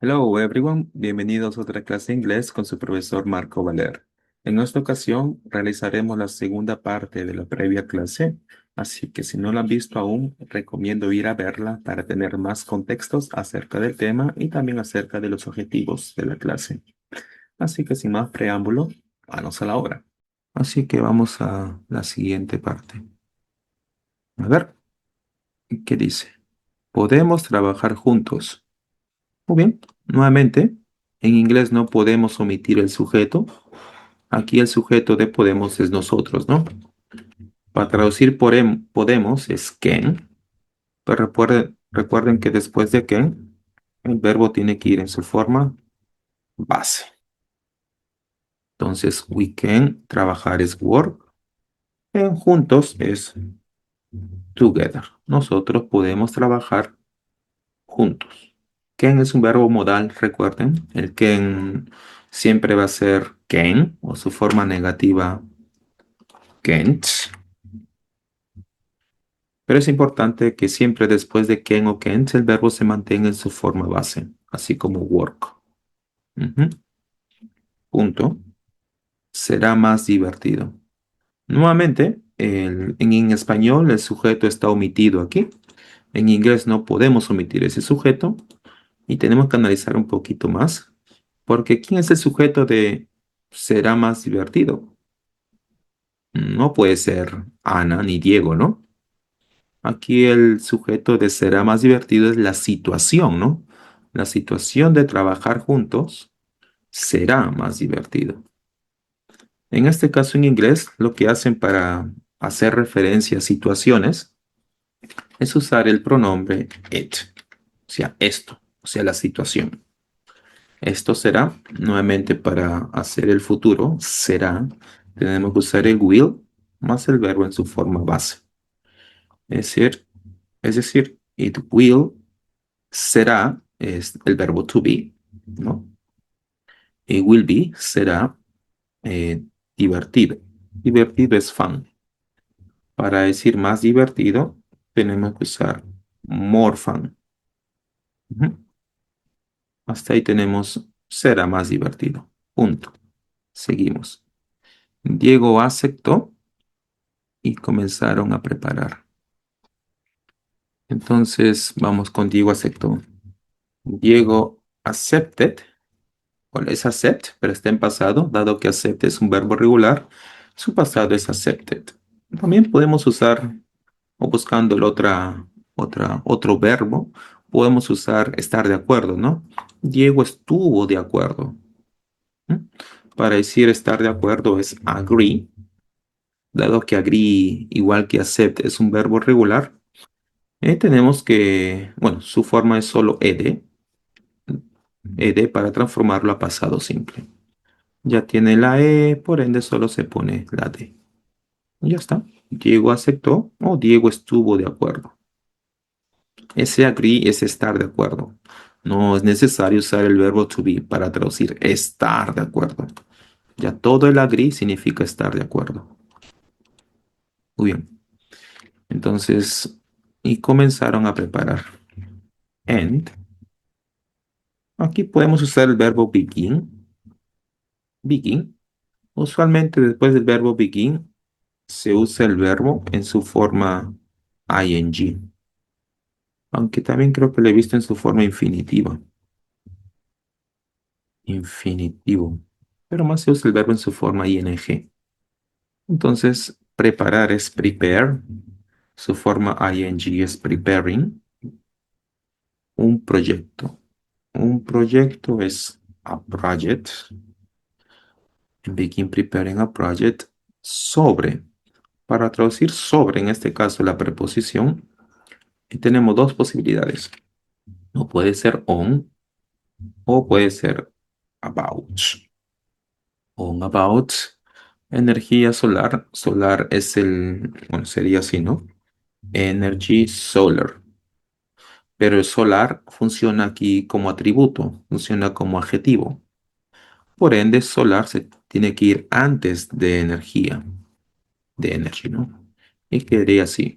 Hello everyone, bienvenidos a otra clase de inglés con su profesor Marco Valer. En esta ocasión realizaremos la segunda parte de la previa clase, así que si no la han visto aún, recomiendo ir a verla para tener más contextos acerca del tema y también acerca de los objetivos de la clase. Así que sin más preámbulo, manos a la obra. Así que vamos a la siguiente parte. A ver, ¿qué dice? Podemos trabajar juntos. Muy bien, nuevamente, en inglés no podemos omitir el sujeto. Aquí el sujeto de podemos es nosotros, ¿no? Para traducir por podemos es can, pero recuerden que después de can, el verbo tiene que ir en su forma base. Entonces, we can, trabajar es work, and juntos es together. Nosotros podemos trabajar juntos. Can es un verbo modal, recuerden. El can siempre va a ser can o su forma negativa can't. Pero es importante que siempre después de can o can't el verbo se mantenga en su forma base, así como work. Ujú. Punto. Será más divertido. Nuevamente, en español el sujeto está omitido aquí. En inglés no podemos omitir ese sujeto y tenemos que analizar un poquito más, porque ¿quién es el sujeto de será más divertido? No puede ser Ana ni Diego, ¿no? Aquí el sujeto de será más divertido es la situación, ¿no? La situación de trabajar juntos será más divertido. En este caso en inglés, lo que hacen para hacer referencia a situaciones es usar el pronombre it, o sea, esto, o sea, la situación. Esto será, nuevamente para hacer el futuro, será, tenemos que usar el will más el verbo en su forma base. Es decir, it will será es el verbo to be, ¿no? Y will be será eh, divertido. Divertido es fun. Para decir más divertido, tenemos que usar more fun. Ujú. Hasta ahí tenemos será más divertido. Punto. Seguimos. Diego aceptó y comenzaron a preparar. Entonces vamos con Diego aceptó. Diego accepted, o es accept, pero está en pasado, dado que accept es un verbo regular, su pasado es accepted. También podemos usar, o buscando otro verbo, podemos usar estar de acuerdo, ¿no? Diego estuvo de acuerdo. ¿Mm? Para decir estar de acuerdo es agree, dado que agree, igual que accept, es un verbo regular. Tenemos que, bueno, su forma es solo ed para transformarlo a pasado simple. Ya tiene la E, por ende solo se pone la D. Y ya está. Diego aceptó o Diego estuvo de acuerdo. Ese agree es estar de acuerdo. No es necesario usar el verbo to be para traducir estar de acuerdo. Ya todo el agree significa estar de acuerdo. Muy bien. Entonces, y comenzaron a preparar. And, aquí podemos usar el verbo begin. Begin. Usualmente después del verbo begin se usa el verbo en su forma ing. Aunque también creo que lo he visto en su forma infinitiva. Infinitivo. Pero más se usa el verbo en su forma ing. Entonces, preparar es prepare. Su forma ing es preparing. Un proyecto. Un proyecto es a project. Begin preparing a project sobre. Para traducir sobre, en este caso, la preposición, tenemos dos posibilidades. No puede ser on o puede ser about. On about. Energía solar. Solar es bueno, sería así, ¿no? Energy solar. Pero el solar funciona aquí como atributo, funciona como adjetivo. Por ende, solar se tiene que ir antes de energía, de energy, ¿no? Y quedaría así.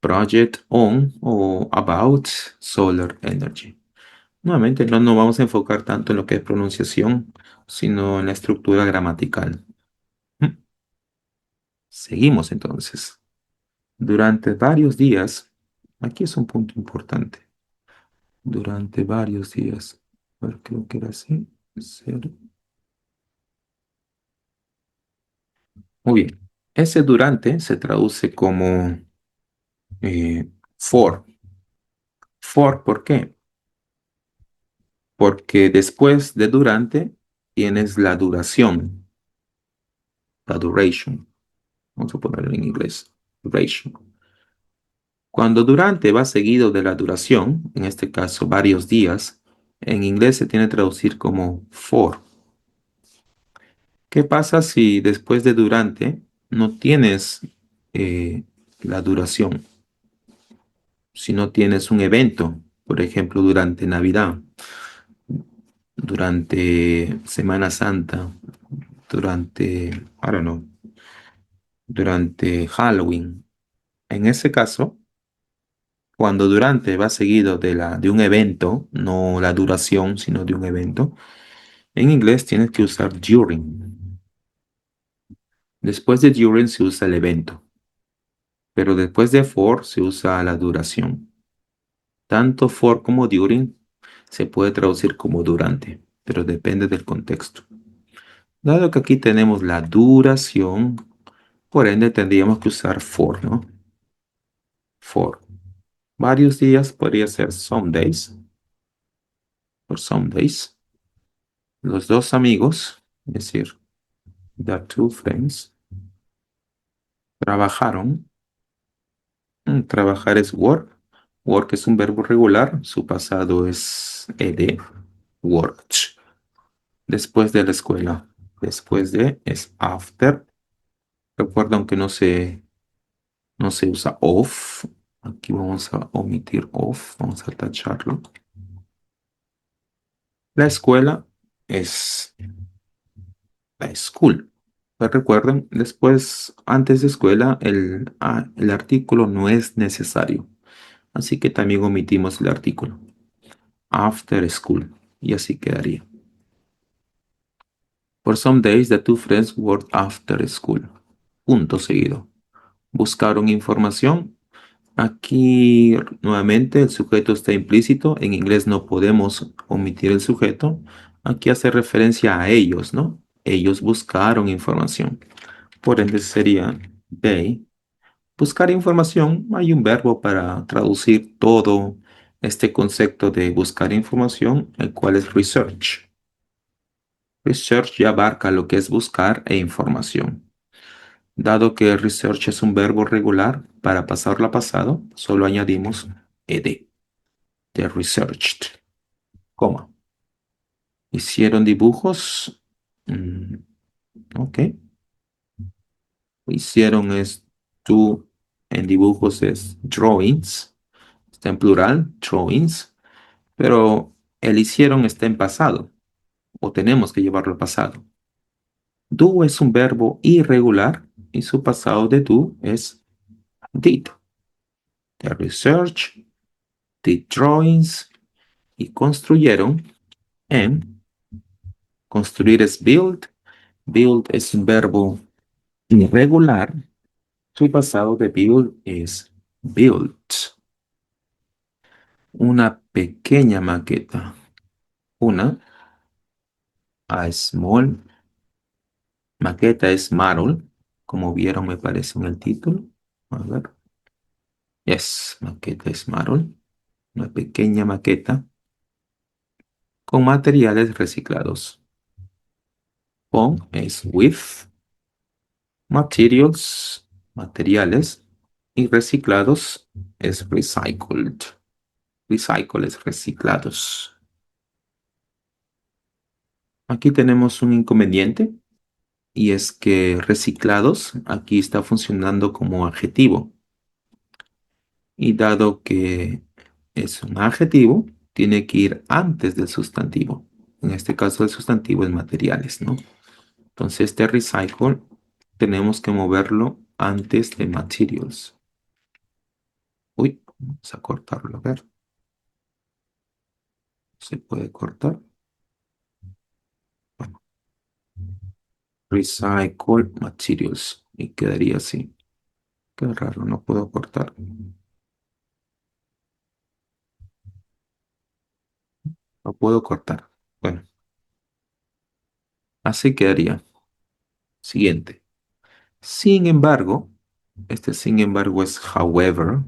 Project on o about solar energy. Nuevamente, no nos vamos a enfocar tanto en lo que es pronunciación, sino en la estructura gramatical. Mm. Seguimos entonces. Durante varios días, aquí es un punto importante. Durante varios días. A ver, creo que era así. Cero. Muy bien. Ese durante se traduce como for. For, ¿por qué? Porque después de durante tienes la duración, la duration. Vamos a ponerlo en inglés. Duration. Cuando durante va seguido de la duración, en este caso varios días, en inglés se tiene que traducir como for. ¿Qué pasa si después de durante no tienes eh, la duración? Si no tienes un evento, por ejemplo, durante Navidad, durante Semana Santa, durante, I don't know, durante Halloween. En ese caso, cuando durante va seguido de un evento, no la duración, sino de un evento, en inglés tienes que usar during. Después de during se usa el evento, pero después de for se usa la duración. Tanto for como during se puede traducir como durante, pero depende del contexto. Dado que aquí tenemos la duración, por ende tendríamos que usar for, ¿no? For. Varios días podría ser some days, por some days. Los dos amigos, es decir, the two friends, trabajaron. Trabajar es work. Work es un verbo regular. Su pasado es ed. Worked. Después de la escuela. Después de es after. Recuerda, aunque no se usa of. Aquí vamos a omitir of. Vamos a tacharlo. La escuela es la school. Pues recuerden, después, antes de escuela, el artículo no es necesario. Así que también omitimos el artículo. After school. Y así quedaría. For some days, the two friends worked after school. Punto seguido. Buscaron información. Aquí nuevamente el sujeto está implícito. En inglés no podemos omitir el sujeto. Aquí hace referencia a ellos, ¿no? Ellos buscaron información. Por ende sería they. Buscar información. Hay un verbo para traducir todo este concepto de buscar información, el cual es research. Research ya abarca lo que es buscar e información. Dado que research es un verbo regular, para pasarlo a pasado, solo añadimos ed. The researched. Coma. Hicieron dibujos. Mm, ok. Hicieron es tú. En dibujos es drawings. Está en plural, drawings. Pero el hicieron está en pasado. O tenemos que llevarlo al pasado. Do es un verbo irregular y su pasado de do es did. The research, did drawings y construyeron en construir es build. Build es un verbo irregular. Su pasado de build es built. Una pequeña maqueta. Una, a small. Maqueta es model. Como vieron, me parece en el título. A ver. Yes, maqueta es model. Una pequeña maqueta con materiales reciclados. Con es with materials, materiales, y reciclados es recycled. Recycle es reciclados. Aquí tenemos un inconveniente y es que reciclados aquí está funcionando como adjetivo. Y dado que es un adjetivo, tiene que ir antes del sustantivo. En este caso el sustantivo es materiales, ¿no? Entonces este recycle tenemos que moverlo antes de materials. Uy, vamos a cortarlo, a ver. Se puede cortar. Bueno, recycle materials. Y quedaría así. Qué raro, no puedo cortar. No puedo cortar. Bueno, así quedaría. Siguiente. Sin embargo, este sin embargo es however.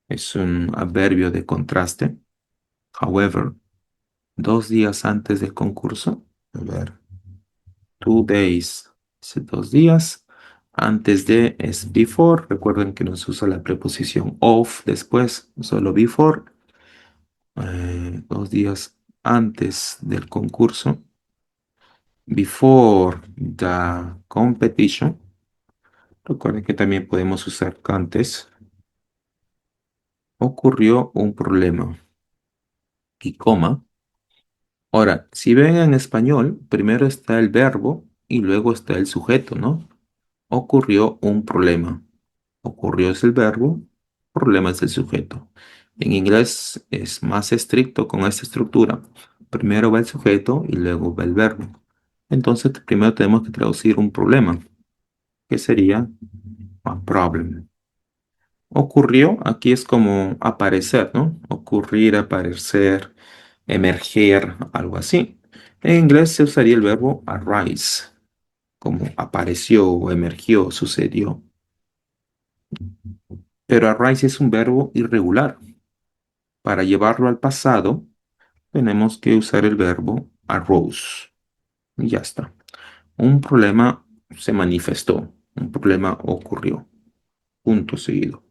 Es un adverbio de contraste. However, 2 días antes del concurso. A ver, 2 days. Dice 2 días. Antes de es before. Recuerden que nos usa la preposición of después, solo before. 2 días antes del concurso. Before the competition. Recuerden que también podemos usar antes. Ocurrió un problema. Y coma. Ahora, si ven en español, primero está el verbo y luego está el sujeto, ¿no? Ocurrió un problema. Ocurrió es el verbo, problema es el sujeto. En inglés es más estricto con esta estructura. Primero va el sujeto y luego va el verbo. Entonces, primero tenemos que traducir un problema, que sería a problem. Ocurrió, aquí es como aparecer, ¿no? Ocurrir, aparecer, emerger, algo así. En inglés se usaría el verbo arise, como apareció o emergió, sucedió. Pero arise es un verbo irregular. Para llevarlo al pasado, tenemos que usar el verbo arose. Y ya está. Un problema se manifestó, un problema ocurrió. Punto seguido.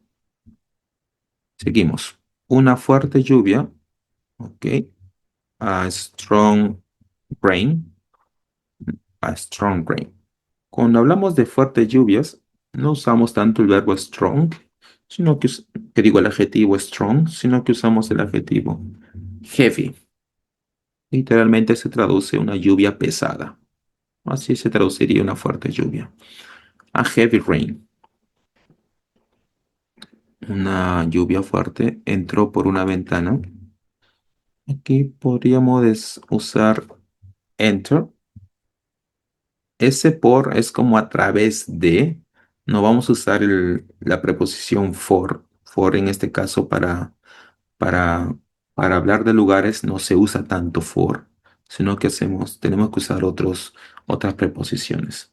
Seguimos. Una fuerte lluvia, ok. A strong rain, a strong rain. Cuando hablamos de fuertes lluvias, no usamos tanto el verbo strong, sino que digo el adjetivo strong, sino que usamos el adjetivo heavy. Literalmente se traduce una lluvia pesada. Así se traduciría una fuerte lluvia. A heavy rain. Una lluvia fuerte entró por una ventana. Aquí podríamos usar enter. Ese por es como a través de. No vamos a usar la preposición for. For en este caso para, para hablar de lugares no se usa tanto for, sino que tenemos que usar otras preposiciones.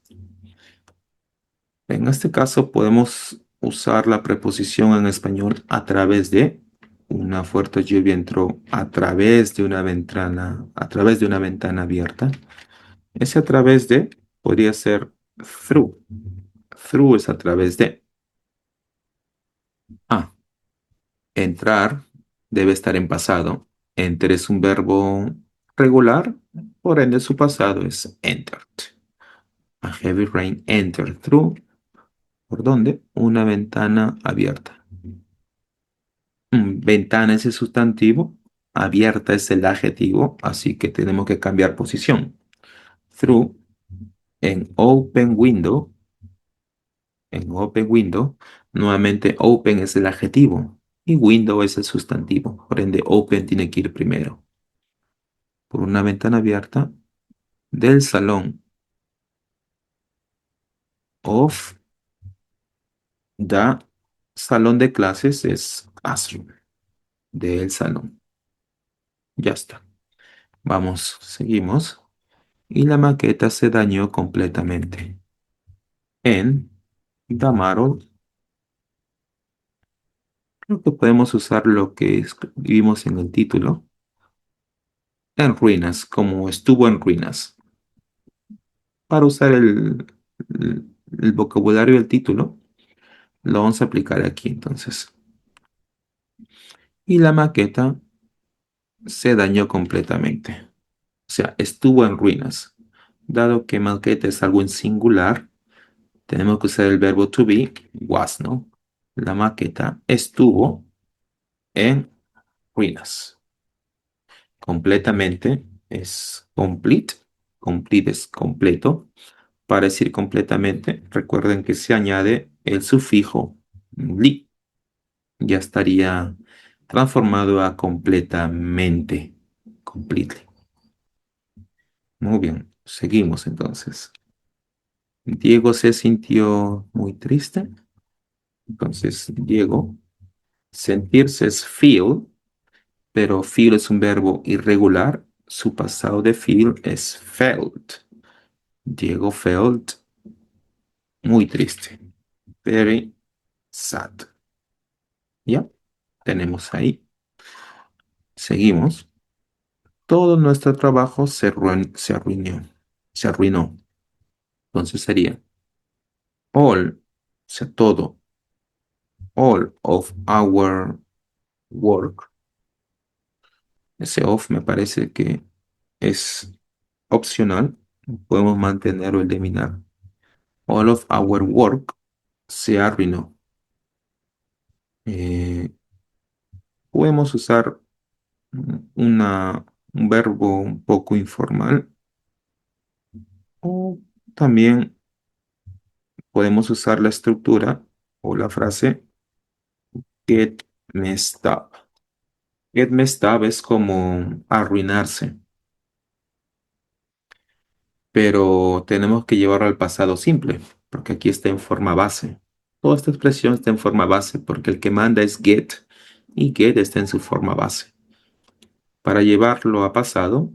En este caso podemos usar la preposición en español a través de. Una fuerte lluvia entró a través de una ventana, a través de una ventana abierta. Ese a través de podría ser through. Through es a través de. Ah, entrar debe estar en pasado. Enter es un verbo regular, por ende su pasado es entered. A heavy rain entered through. ¿Por dónde? Una ventana abierta. Ventana es el sustantivo, abierta es el adjetivo, así que tenemos que cambiar posición. Through en open window, nuevamente open es el adjetivo y window es el sustantivo. Por ende, open tiene que ir primero. Por una ventana abierta del salón of the salón de clases es classroom, del salón. Ya está. Vamos, seguimos. Y la maqueta se dañó completamente. En Damaro, creo que podemos usar lo que vimos en el título. En ruinas, como estuvo en ruinas. Para usar el vocabulario del título, lo vamos a aplicar aquí entonces. Y la maqueta se dañó completamente. O sea, estuvo en ruinas. Dado que maqueta es algo en singular, tenemos que usar el verbo to be, was, ¿no? La maqueta estuvo en ruinas. Completamente es complete. Complete es completo. Para decir completamente, recuerden que se añade el sufijo li. Ya estaría transformado a completamente. completely. Muy bien, seguimos entonces. Diego se sintió muy triste. Entonces, Diego, sentirse es feel, pero feel es un verbo irregular. Su pasado de feel es felt. Diego felt muy triste. Very sad. ¿Ya? Tenemos ahí. Seguimos. Todo nuestro trabajo se arruinó. Se arruinó. Entonces sería all, o sea, todo. All of our work. Ese of me parece que es opcional. Podemos mantener o eliminar. All of our work se arruinó. Eh, Podemos usar un verbo un poco informal o también podemos usar la estructura o la frase get messed up. Get messed up es como arruinarse, pero tenemos que llevarlo al pasado simple, porque aquí está en forma base. Toda esta expresión está en forma base porque el que manda es get y get está en su forma base. Para llevarlo a pasado,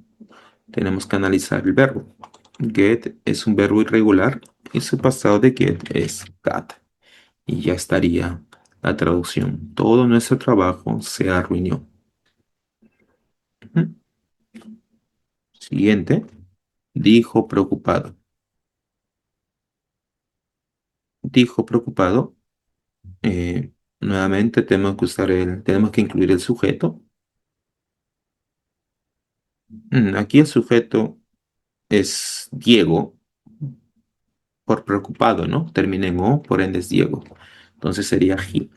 tenemos que analizar el verbo. Get es un verbo irregular y su pasado de get es got. Y ya estaría la traducción. Todo nuestro trabajo se arruinó. Ujú. Siguiente. Dijo preocupado. Dijo preocupado. Eh, Nuevamente tenemos que incluir el sujeto. Aquí el sujeto es Diego por preocupado, ¿no? Termina en O, por ende es Diego. Entonces sería he.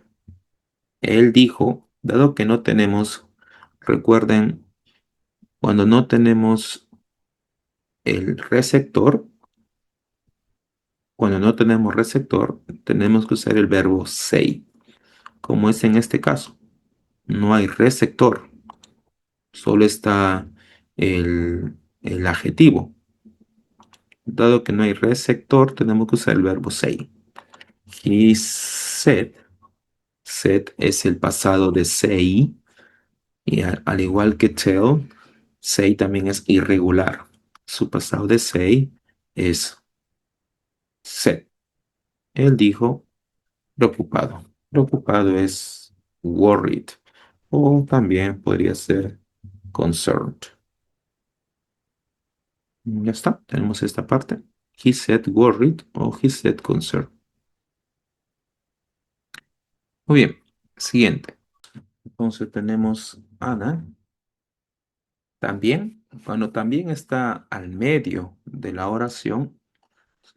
Él dijo, dado que no tenemos, recuerden, cuando no tenemos el receptor, cuando no tenemos receptor, tenemos que usar el verbo say, como es en este caso. No hay receptor, solo está el adjetivo. Dado que no hay receptor, tenemos que usar el verbo say. He said, said es el pasado de say, y al igual que tell, say también es irregular. Su pasado de say es said. Él dijo preocupado. Preocupado es worried. O también podría ser concerned. Ya está, tenemos esta parte. He said worried o he said concerned. Muy bien, siguiente. Entonces tenemos Ana. También, cuando también está al medio de la oración,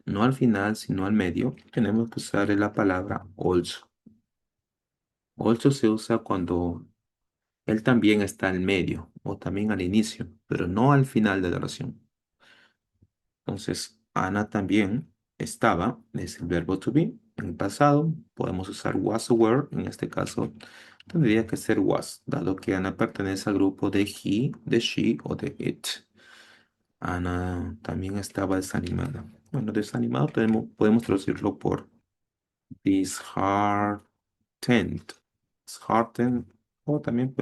no al final, sino al medio, tenemos que usar la palabra also. Also se usa cuando él también está al medio o también al inicio, pero no al final de la oración. Entonces, Ana también estaba, es el verbo to be. En el pasado podemos usar was o were, en este caso tendría que ser was, dado que Ana pertenece al grupo de he, de she o de it. Ana también estaba desanimada. Bueno, desanimado podemos traducirlo por disheartened. Disheartened, o también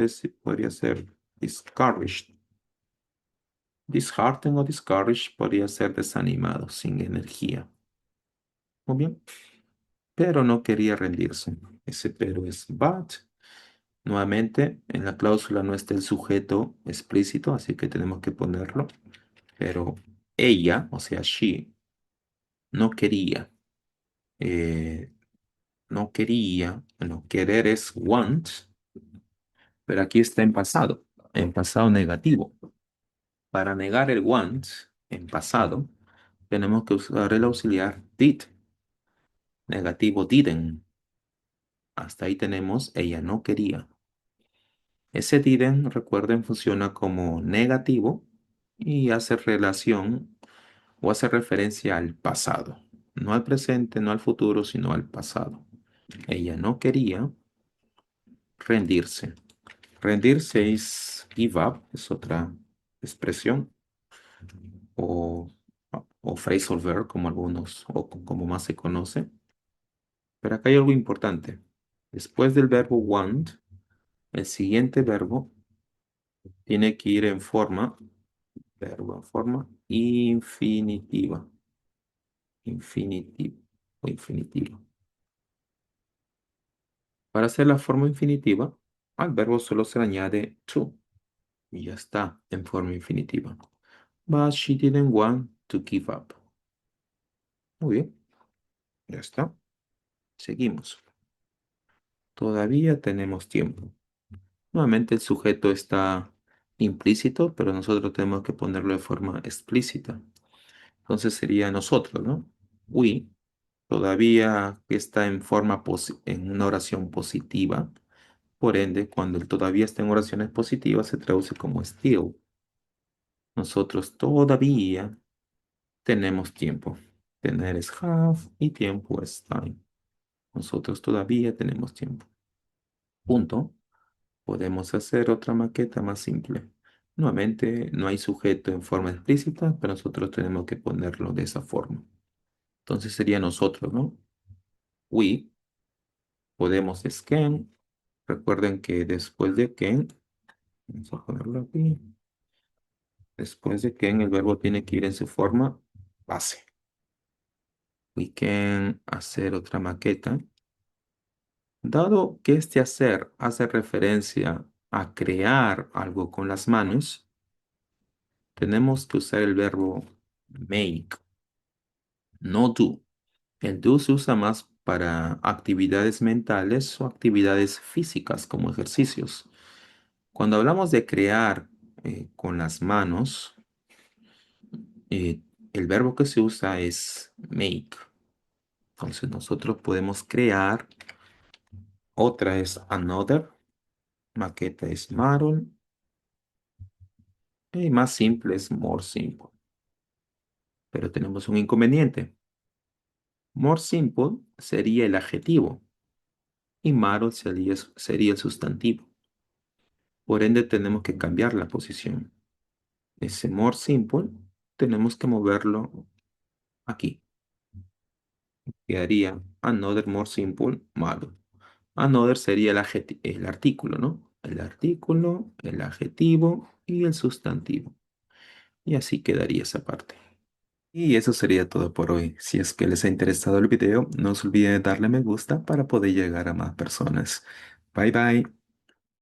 podría ser discouraged. Disheartened o discouraged podría ser desanimado, sin energía. Muy bien, pero no quería rendirse. Ese pero es but. Nuevamente, en la cláusula no está el sujeto explícito, así que tenemos que ponerlo. Pero ella, o sea, she, no quería. eh, no quería. Bueno, querer es want, pero aquí está en pasado negativo. Para negar el want en pasado, tenemos que usar el auxiliar did. Negativo didn't. Hasta ahí tenemos ella no quería. Ese didn't, recuerden, funciona como negativo y hace relación o hace referencia al pasado. No al presente, no al futuro, sino al pasado. Ella no quería rendirse. Rendirse es give up, es otra expresión o, o phrasal verb, como algunos, o como más se conoce. Pero acá hay algo importante. Después del verbo want, el siguiente verbo tiene que ir en forma, verbo en forma infinitiva, infinitivo o infinitivo. Para hacer la forma infinitiva, al verbo solo se le añade to y ya está en forma infinitiva. But she didn't want to give up. Muy bien, ya está. Seguimos. Todavía tenemos tiempo. Nuevamente el sujeto está implícito, pero nosotros tenemos que ponerlo de forma explícita. Entonces sería nosotros, ¿no? We, todavía está en forma en una oración positiva. Por ende, cuando el todavía está en oraciones positivas, se traduce como still. Nosotros todavía tenemos tiempo. Tener es have y tiempo es time. Nosotros todavía tenemos tiempo. Punto. Podemos hacer otra maqueta más simple. Nuevamente, no hay sujeto en forma explícita, pero nosotros tenemos que ponerlo de esa forma. Entonces sería nosotros, ¿no? We, podemos scan. Recuerden que después de can, vamos a ponerlo aquí. Después de can, el verbo tiene que ir en su forma base. We can hacer otra maqueta. Dado que este hacer hace referencia a crear algo con las manos, tenemos que usar el verbo make, no do. El do se usa más para actividades mentales o actividades físicas como ejercicios. Cuando hablamos de crear con las manos, eh, el verbo que se usa es make. Entonces nosotros podemos crear. Otra es another. Maqueta es model. Y más simple es more simple. Pero tenemos un inconveniente. More simple sería el adjetivo y model sería el sustantivo. Por ende, tenemos que cambiar la posición. Ese more simple tenemos que moverlo aquí. Quedaría another more simple model. Another sería el artículo, ¿no? El artículo, el adjetivo y el sustantivo. Y así quedaría esa parte. Y eso sería todo por hoy. Si es que les ha interesado el video, no se olviden de darle me gusta para poder llegar a más personas. Bye bye.